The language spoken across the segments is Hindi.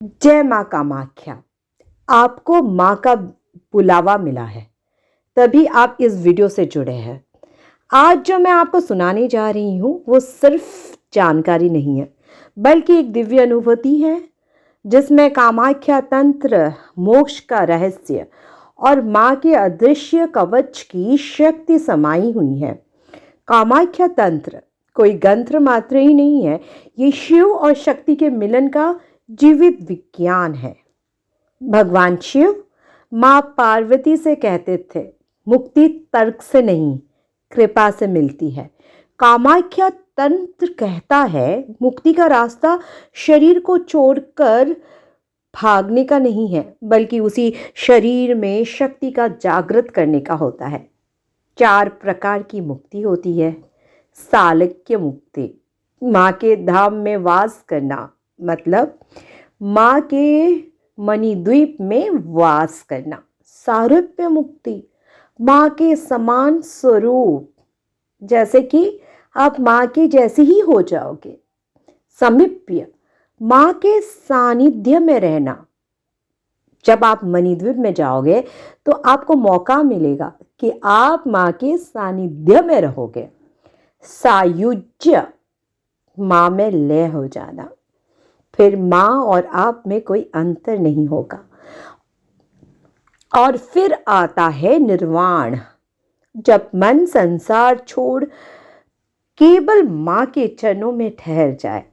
जय माँ कामाख्या। आपको माँ का बुलावा मिला है, तभी आप इस वीडियो से जुड़े हैं। आज जो मैं आपको सुनाने जा रही हूँ वो सिर्फ जानकारी नहीं है, बल्कि एक दिव्य अनुभूति है जिसमें कामाख्या तंत्र, मोक्ष का रहस्य और माँ के अदृश्य कवच की शक्ति समाई हुई है। कामाख्या तंत्र कोई गंत्र मात्र ही नहीं है, ये शिव और शक्ति के मिलन का जीवित विज्ञान है। भगवान शिव माँ पार्वती से कहते थे, मुक्ति तर्क से नहीं, कृपा से मिलती है। कामाख्या तंत्र कहता है, मुक्ति का रास्ता शरीर को छोड़कर भागने का नहीं है, बल्कि उसी शरीर में शक्ति का जागृत करने का होता है। 4 प्रकार की मुक्ति होती है। सालोक्य मुक्ति, माँ के धाम में वास करना, मतलब माँ के मणिद्वीप में वास करना। सारूप्य मुक्ति, माँ के समान स्वरूप, जैसे कि आप माँ के जैसे ही हो जाओगे। समीप्य, माँ के सानिध्य में रहना। जब आप मणिद्वीप में जाओगे तो आपको मौका मिलेगा कि आप माँ के सानिध्य में रहोगे। सायुज्य, माँ में लय हो जाना, फिर माँ और आप में कोई अंतर नहीं होगा। और फिर आता है निर्वाण, जब मन संसार छोड़ केवल माँ के चरणों में ठहर जाए।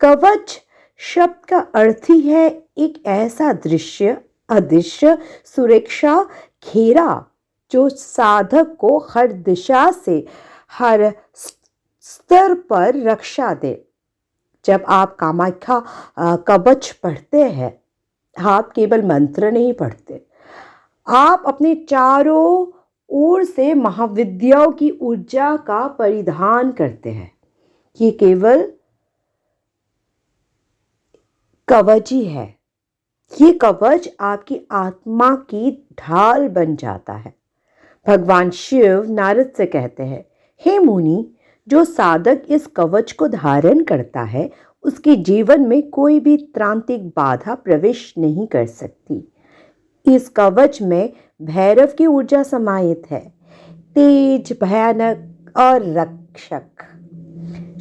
कवच शब्द का अर्थ ही है एक ऐसा दृश्य, अदृश्य सुरक्षा घेरा जो साधक को हर दिशा से, हर स्तर पर रक्षा दे। जब आप कामाख्या कवच पढ़ते हैं, आप केवल मंत्र नहीं पढ़ते, आप अपने चारों ओर से महाविद्याओं की ऊर्जा का परिधान करते हैं। ये केवल कवच ही है। ये कवच आपकी आत्मा की ढाल बन जाता है। भगवान शिव नारद से कहते हैं, हे मुनि, जो साधक इस कवच को धारण करता है, उसके जीवन में कोई भी त्रांतिक बाधा प्रवेश नहीं कर सकती। इस कवच में भैरव की ऊर्जा समाहित है, तेज, भयानक और रक्षक।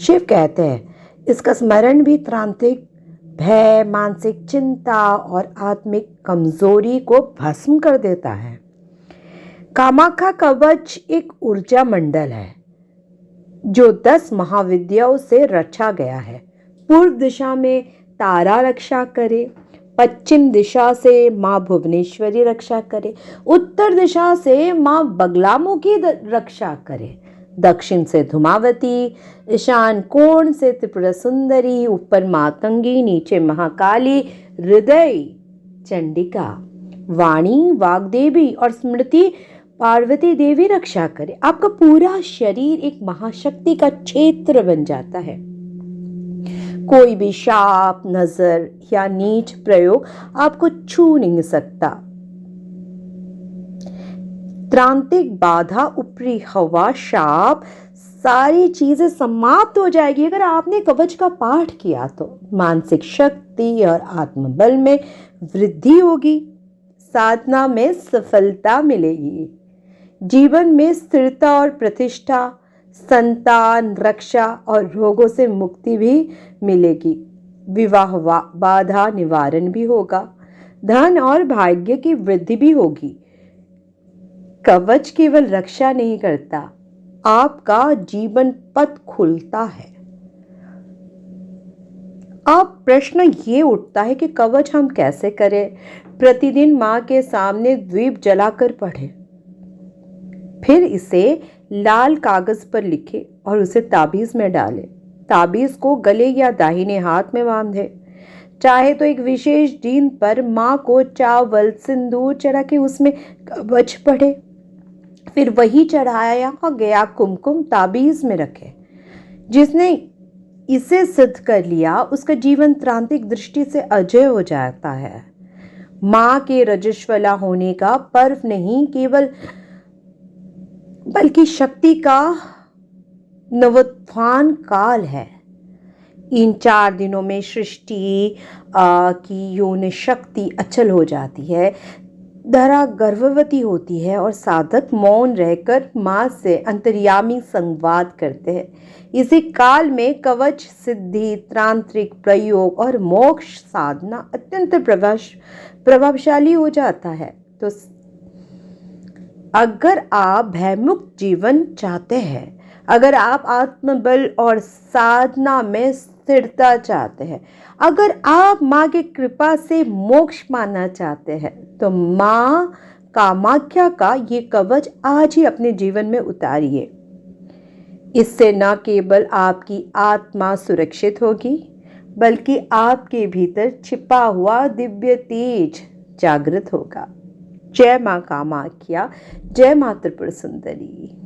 शिव कहते हैं, इसका स्मरण भी त्रांतिक भय, मानसिक चिंता और आत्मिक कमजोरी को भस्म कर देता है। कामाख्या कवच एक ऊर्जा मंडल है जो 10 महाविद्याओं से रचा गया है। पूर्व दिशा में तारा रक्षा करे, पश्चिम दिशा से माँ भुवनेश्वरी रक्षा करे, उत्तर दिशा से माँ बगलामुखी रक्षा करे, दक्षिण से धूमावती, ईशान कोण से त्रिपुरा सुंदरी, ऊपर मातंगी, नीचे महाकाली, हृदय चंडिका, वाणी वाग्देवी और स्मृति पार्वती देवी रक्षा करे। आपका पूरा शरीर एक महाशक्ति का क्षेत्र बन जाता है। कोई भी शाप, नजर या नीच प्रयोग आपको छू नहीं सकता। त्रांतिक बाधा, ऊपरी हवा, शाप, सारी चीजें समाप्त हो जाएगी अगर आपने कवच का पाठ किया तो। मानसिक शक्ति और आत्मबल में वृद्धि होगी, साधना में सफलता मिलेगी, जीवन में स्थिरता और प्रतिष्ठा, संतान, रक्षा और रोगों से मुक्ति भी मिलेगी। विवाह बाधा निवारण भी होगा, धन और भाग्य की वृद्धि भी होगी। कवच केवल रक्षा नहीं करता, आपका जीवन पथ खुलता है। अब प्रश्न ये उठता है कि कवच हम कैसे करें? प्रतिदिन माँ के सामने दीप जलाकर पढ़ें, फिर इसे लाल कागज पर लिखे और उसे ताबीज में डालें। ताबीज को गले या दाहिने हाथ में बांधे। चाहे तो एक विशेष दिन पर माँ को चावल, सिंदूर चढ़ा के उसमें कवच पढ़े, फिर वही चढ़ाया गया कुमकुम ताबीज में रखे। जिसने इसे सिद्ध कर लिया, उसका जीवन त्रांतिक दृष्टि से अजय हो जाता है। माँ के रजस्वला होने का पर्व नहीं केवल, बल्कि शक्ति का नवोत्थान काल है। इन 4 दिनों में सृष्टि की यौन शक्ति अचल हो जाती है, धरा गर्भवती होती है और साधक मौन रहकर माँ से अंतर्यामी संवाद करते हैं। इसी काल में कवच सिद्धि, तांत्रिक प्रयोग और मोक्ष साधना अत्यंत प्रभावशाली हो जाता है। तो अगर आप भयमुक्त जीवन चाहते हैं, अगर आप आत्मबल और साधना में स्थिरता चाहते हैं, अगर आप माँ की कृपा से मोक्ष पाना चाहते हैं, तो माँ कामाख्या का ये कवच आज ही अपने जीवन में उतारिए। इससे न केवल आपकी आत्मा सुरक्षित होगी, बल्कि आपके भीतर छिपा हुआ दिव्य तेज जागृत होगा। जय माँ कामाख्या, जय माँ त्रिपुर सुंदरी।